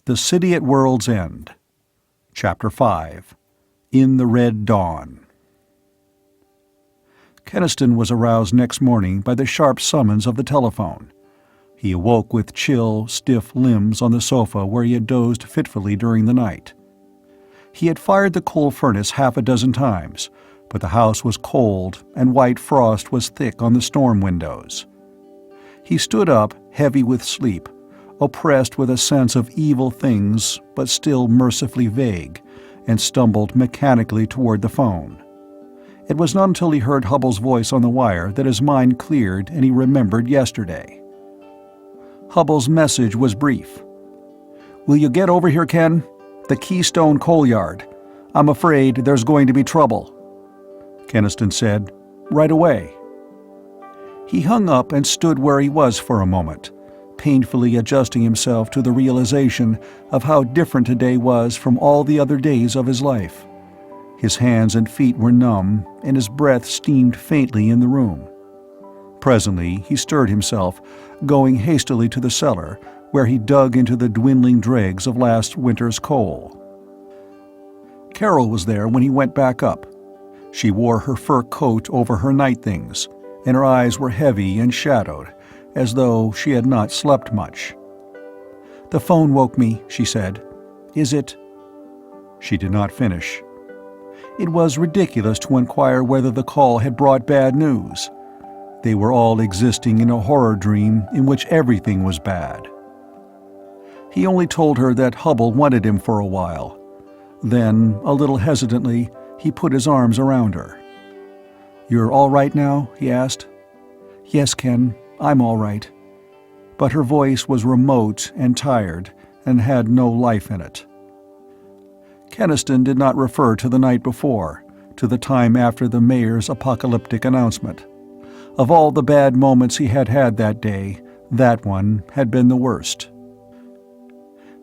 The City at World's End. Chapter 5. In the Red Dawn. Keniston was aroused next morning by the sharp summons of the telephone. He awoke with chill, stiff limbs on the sofa where he had dozed fitfully during the night. He had fired the coal furnace half a dozen times, but the house was cold and white frost was thick on the storm windows. He stood up, heavy with sleep, oppressed with a sense of evil things but still mercifully vague, and stumbled mechanically toward the phone. It was not until he heard Hubbell's voice on the wire that his mind cleared and he remembered yesterday. Hubbell's message was brief. "Will you get over here, Ken? The Keystone Coal Yard. I'm afraid there's going to be trouble." Keniston said, "Right away." He hung up and stood where he was for a moment, painfully adjusting himself to the realization of how different today was from all the other days of his life. His hands and feet were numb, and his breath steamed faintly in the room. Presently he stirred himself, going hastily to the cellar, where he dug into the dwindling dregs of last winter's coal. Carol was there when he went back up. She wore her fur coat over her night things, and her eyes were heavy and shadowed, as though she had not slept much. "The phone woke me," she said. "Is it—" She did not finish. It was ridiculous to inquire whether the call had brought bad news. They were all existing in a horror dream in which everything was bad. He only told her that Hubbell wanted him for a while. Then, a little hesitantly, he put his arms around her. "You're all right now?" he asked. "Yes, Ken. I'm all right." But her voice was remote and tired, and had no life in it. Keniston did not refer to the night before, to the time after the mayor's apocalyptic announcement. Of all the bad moments he had had that day, that one had been the worst.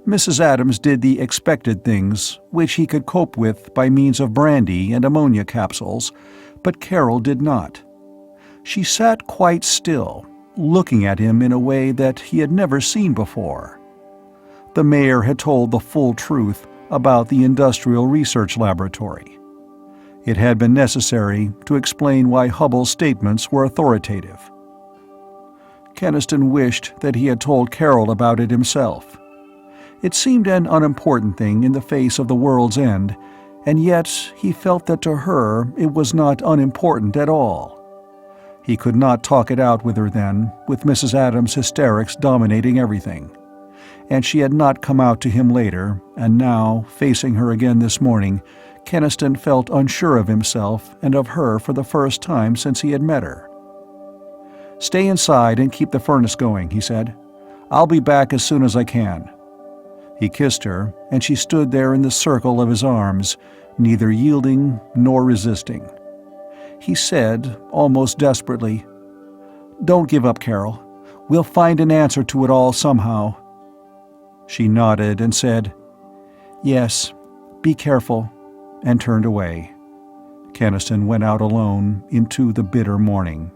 Mrs. Adams did the expected things, which he could cope with by means of brandy and ammonia capsules, but Carol did not. She sat quite still, looking at him in a way that he had never seen before. The mayor had told the full truth about the Industrial Research Laboratory. It had been necessary to explain why Hubbell's statements were authoritative. Keniston wished that he had told Carol about it himself. It seemed an unimportant thing in the face of the world's end, and yet he felt that to her it was not unimportant at all. He could not talk it out with her then, with Mrs. Adams' hysterics dominating everything. And she had not come out to him later, and now, facing her again this morning, Keniston felt unsure of himself and of her for the first time since he had met her. "Stay inside and keep the furnace going," he said. "I'll be back as soon as I can." He kissed her, and she stood there in the circle of his arms, neither yielding nor resisting. He said, almost desperately, "Don't give up, Carol. We'll find an answer to it all somehow." She nodded and said, "Yes, be careful," and turned away. Keniston went out alone into the bitter morning.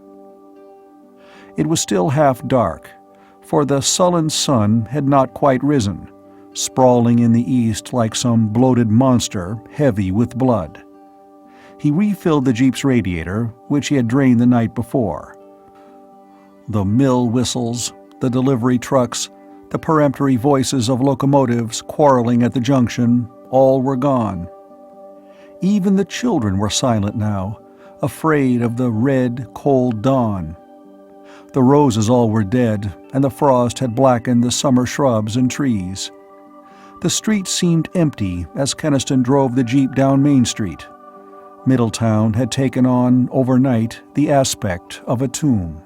It was still half dark, for the sullen sun had not quite risen, sprawling in the east like some bloated monster heavy with blood. He refilled the Jeep's radiator, which he had drained the night before. The mill whistles, the delivery trucks, the peremptory voices of locomotives quarreling at the junction, all were gone. Even the children were silent now, afraid of the red, cold dawn. The roses all were dead, and the frost had blackened the summer shrubs and trees. The street seemed empty as Keniston drove the Jeep down Main Street. Middletown had taken on, overnight, the aspect of a tomb.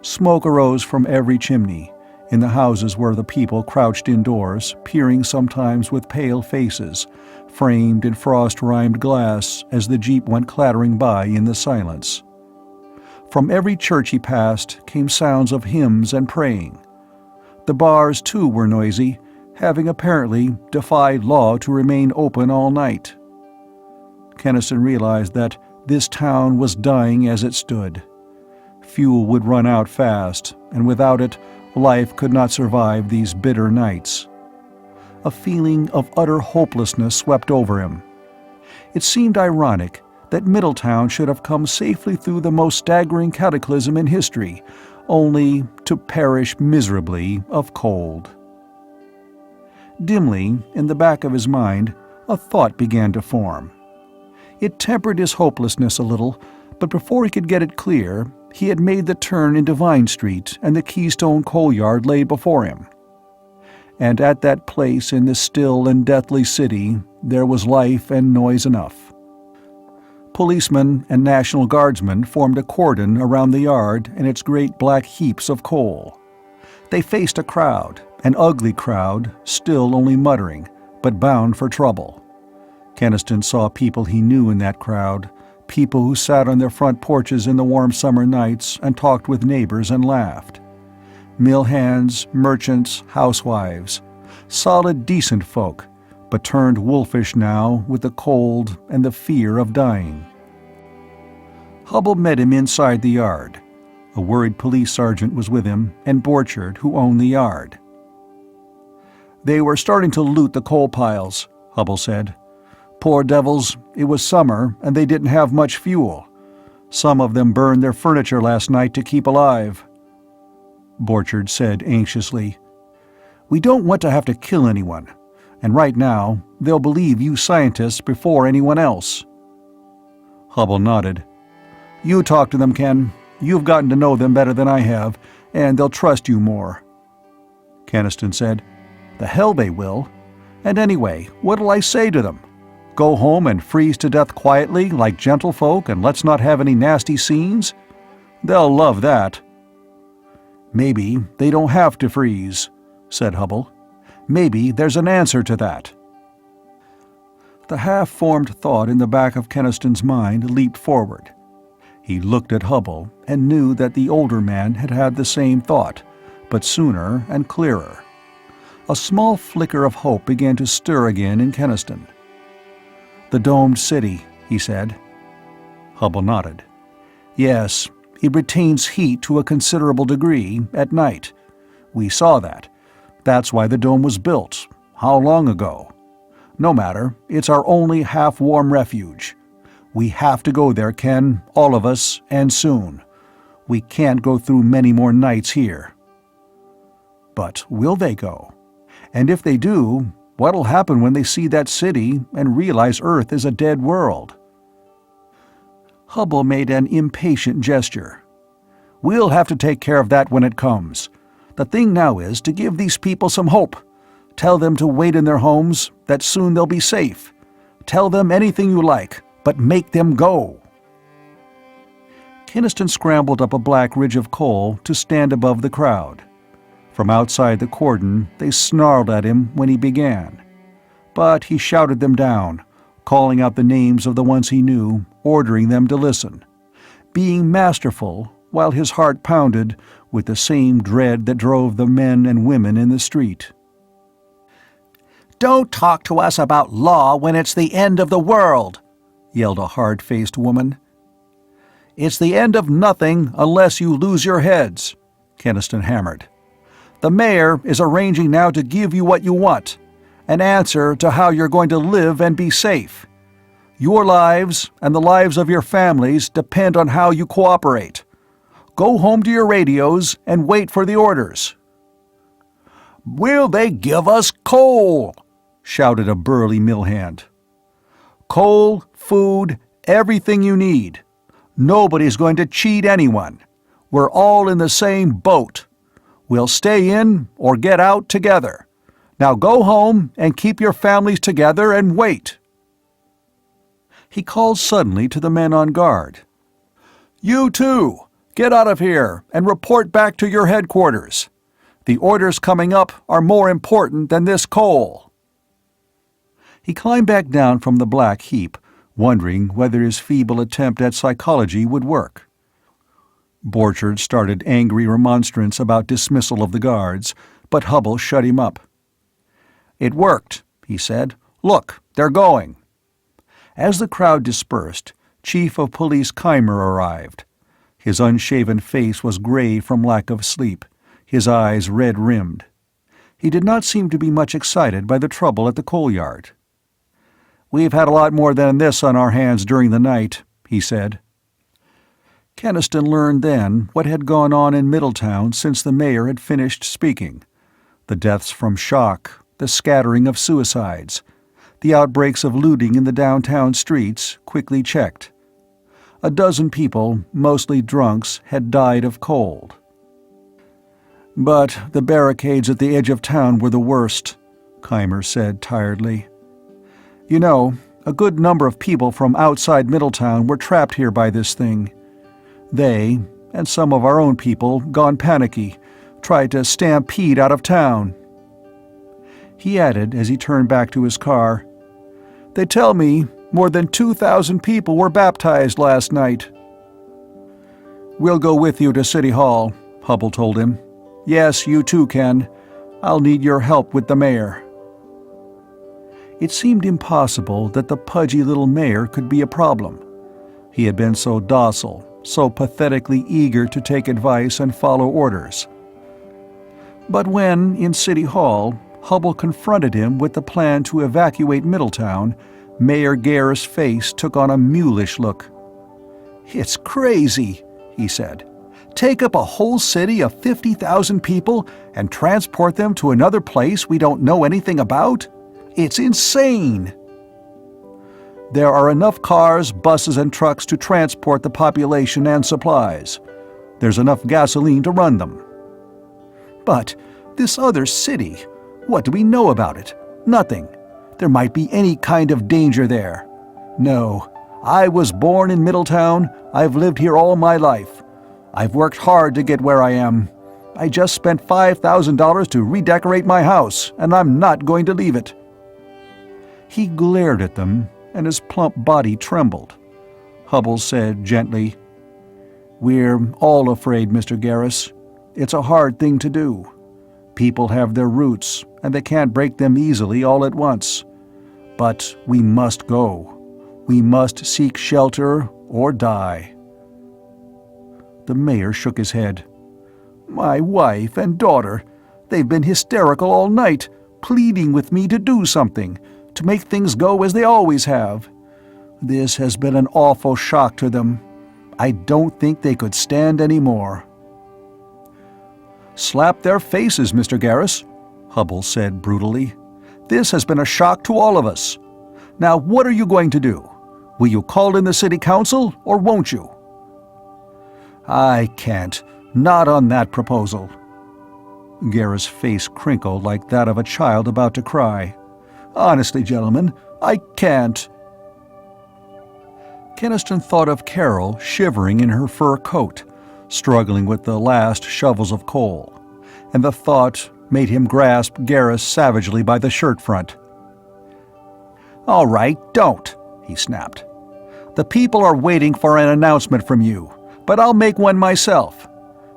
Smoke arose from every chimney, in the houses where the people crouched indoors, peering sometimes with pale faces, framed in frost-rimed glass as the Jeep went clattering by in the silence. From every church he passed came sounds of hymns and praying. The bars, too, were noisy, having apparently defied law to remain open all night. Keniston realized that this town was dying as it stood. Fuel would run out fast, and without it, life could not survive these bitter nights. A feeling of utter hopelessness swept over him. It seemed ironic that Middletown should have come safely through the most staggering cataclysm in history, only to perish miserably of cold. Dimly, in the back of his mind, a thought began to form. It tempered his hopelessness a little, but before he could get it clear, he had made the turn into Vine Street, and the Keystone coal yard lay before him. And at that place in this still and deathly city, there was life and noise enough. Policemen and National Guardsmen formed a cordon around the yard and its great black heaps of coal. They faced a crowd, an ugly crowd, still only muttering, but bound for trouble. Keniston saw people he knew in that crowd, people who sat on their front porches in the warm summer nights and talked with neighbors and laughed. Mill hands, merchants, housewives, solid, decent folk, but turned wolfish now with the cold and the fear of dying. Hubble met him inside the yard. A worried police sergeant was with him, and Borchard, who owned the yard. "They were starting to loot the coal piles," Hubble said. "Poor devils, it was summer and they didn't have much fuel. Some of them burned their furniture last night to keep alive." Borchard said anxiously, "We don't want to have to kill anyone, and right now they'll believe you scientists before anyone else." Hubble nodded. "You talk to them, Ken. You've gotten to know them better than I have, and they'll trust you more." Keniston said, "The hell they will. And anyway, what'll I say to them? Go home and freeze to death quietly like gentlefolk and let's not have any nasty scenes? They'll love that." "Maybe they don't have to freeze," said Hubble. "Maybe there's an answer to that." The half-formed thought in the back of Keniston's mind leaped forward. He looked at Hubble and knew that the older man had had the same thought, but sooner and clearer. A small flicker of hope began to stir again in Keniston. "The domed city," he said. Hubble nodded. "Yes, it retains heat to a considerable degree at night. We saw that. That's why the dome was built. How long ago? No matter, it's our only half-warm refuge. We have to go there, Ken, all of us, and soon. We can't go through many more nights here." "But will they go? And if they do, what'll happen when they see that city and realize Earth is a dead world?" Hubble made an impatient gesture. "We'll have to take care of that when it comes. The thing now is to give these people some hope. Tell them to wait in their homes, that soon they'll be safe. Tell them anything you like, but make them go." Keniston scrambled up a black ridge of coal to stand above the crowd. From outside the cordon, they snarled at him when he began. But he shouted them down, calling out the names of the ones he knew, ordering them to listen, being masterful while his heart pounded with the same dread that drove the men and women in the street. "Don't talk to us about law when it's the end of the world," yelled a hard-faced woman. "It's the end of nothing unless you lose your heads," Keniston hammered. "The mayor is arranging now to give you what you want, an answer to how you're going to live and be safe. Your lives and the lives of your families depend on how you cooperate. Go home to your radios and wait for the orders." "Will they give us coal?" shouted a burly mill hand. "Coal, food, everything you need. Nobody's going to cheat anyone. We're all in the same boat. We'll stay in or get out together. Now go home and keep your families together and wait." He called suddenly to the men on guard. "You too, get out of here and report back to your headquarters. The orders coming up are more important than this coal." He climbed back down from the black heap, wondering whether his feeble attempt at psychology would work. Borchard started angry remonstrance about dismissal of the guards, but Hubble shut him up. "It worked," he said. "Look, they're going." As the crowd dispersed, Chief of Police Keimer arrived. His unshaven face was gray from lack of sleep, his eyes red-rimmed. He did not seem to be much excited by the trouble at the coal yard. "We've had a lot more than this on our hands during the night," he said. Keniston learned then what had gone on in Middletown since the mayor had finished speaking. The deaths from shock, the scattering of suicides, the outbreaks of looting in the downtown streets, quickly checked. A dozen people, mostly drunks, had died of cold. "But the barricades at the edge of town were the worst," Keimer said tiredly. "You know, a good number of people from outside Middletown were trapped here by this thing. They, and some of our own people, gone panicky, tried to stampede out of town." He added as he turned back to his car, "They tell me more than 2,000 people were baptized last night." "We'll go with you to City Hall," Hubble told him. "Yes, you too, Ken. I'll need your help with the mayor." It seemed impossible that the pudgy little mayor could be a problem. He had been so docile, so pathetically eager to take advice and follow orders. But when, in City Hall, Hubble confronted him with the plan to evacuate Middletown, Mayor Garris' face took on a mulish look. "It's crazy," he said. "Take up a whole city of 50,000 people and transport them to another place we don't know anything about? It's insane!" "There are enough cars, buses, and trucks to transport the population and supplies. There's enough gasoline to run them." "But this other city, what do we know about it? Nothing. There might be any kind of danger there. No, I was born in Middletown. I've lived here all my life. I've worked hard to get where I am. I just spent $5,000 to redecorate my house, and I'm not going to leave it." He glared at them, and his plump body trembled. Hubble said gently, "We're all afraid, Mr. Garris. It's a hard thing to do. People have their roots, and they can't break them easily all at once. But we must go. We must seek shelter or die." The mayor shook his head. "My wife and daughter, they've been hysterical all night, pleading with me to do something, to make things go as they always have. This has been an awful shock to them. I don't think they could stand any more." "Slap their faces, Mr. Garris," Hubble said brutally. "This has been a shock to all of us. Now what are you going to do? Will you call in the city council, or won't you?" "I can't. Not on that proposal." Garris' face crinkled like that of a child about to cry. "Honestly, gentlemen, I can't." Keniston thought of Carol shivering in her fur coat, struggling with the last shovels of coal, and the thought made him grasp Garris savagely by the shirt front. "All right, don't," he snapped. "The people are waiting for an announcement from you, but I'll make one myself.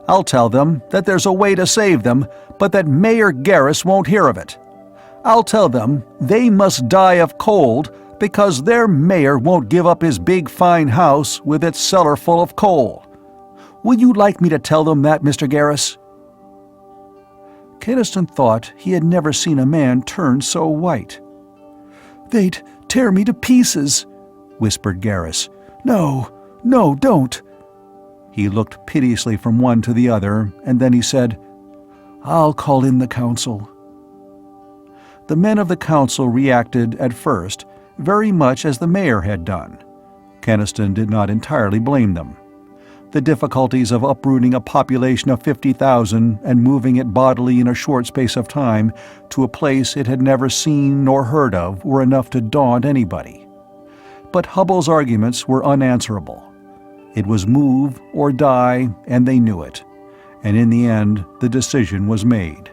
I'll tell them that there's a way to save them, but that Mayor Garris won't hear of it. I'll tell them they must die of cold because their mayor won't give up his big fine house with its cellar full of coal. Would you like me to tell them that, Mr. Garris?" Keniston thought he had never seen a man turn so white. "They'd tear me to pieces," whispered Garris. "No, no, don't." He looked piteously from one to the other, and then he said, "I'll call in the council." The men of the council reacted, at first, very much as the mayor had done. Keniston did not entirely blame them. The difficulties of uprooting a population of 50,000 and moving it bodily in a short space of time to a place it had never seen nor heard of were enough to daunt anybody. But Hubble's arguments were unanswerable. It was move or die, and they knew it. And in the end, the decision was made.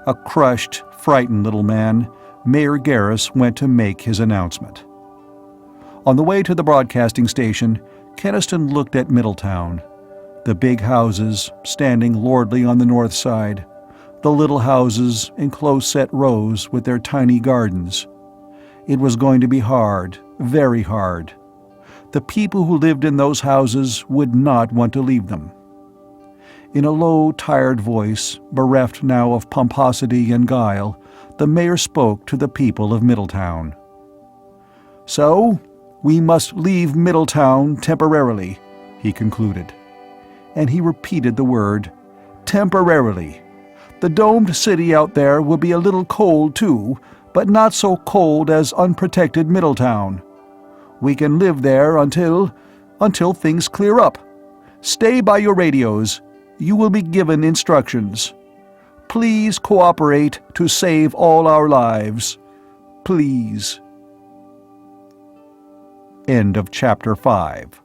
A crushed, frightened little man, Mayor Garris went to make his announcement. On the way to the broadcasting station, Keniston looked at Middletown. The big houses, standing lordly on the north side. The little houses in close-set rows with their tiny gardens. It was going to be hard, very hard. The people who lived in those houses would not want to leave them. In a low, tired voice, bereft now of pomposity and guile, the mayor spoke to the people of Middletown. "So, we must leave Middletown temporarily," he concluded. And he repeated the word, temporarily. "The domed city out there will be a little cold too, but not so cold as unprotected Middletown. We can live there until things clear up. Stay by your radios. You will be given instructions. Please cooperate to save all our lives. Please." End of Chapter 5.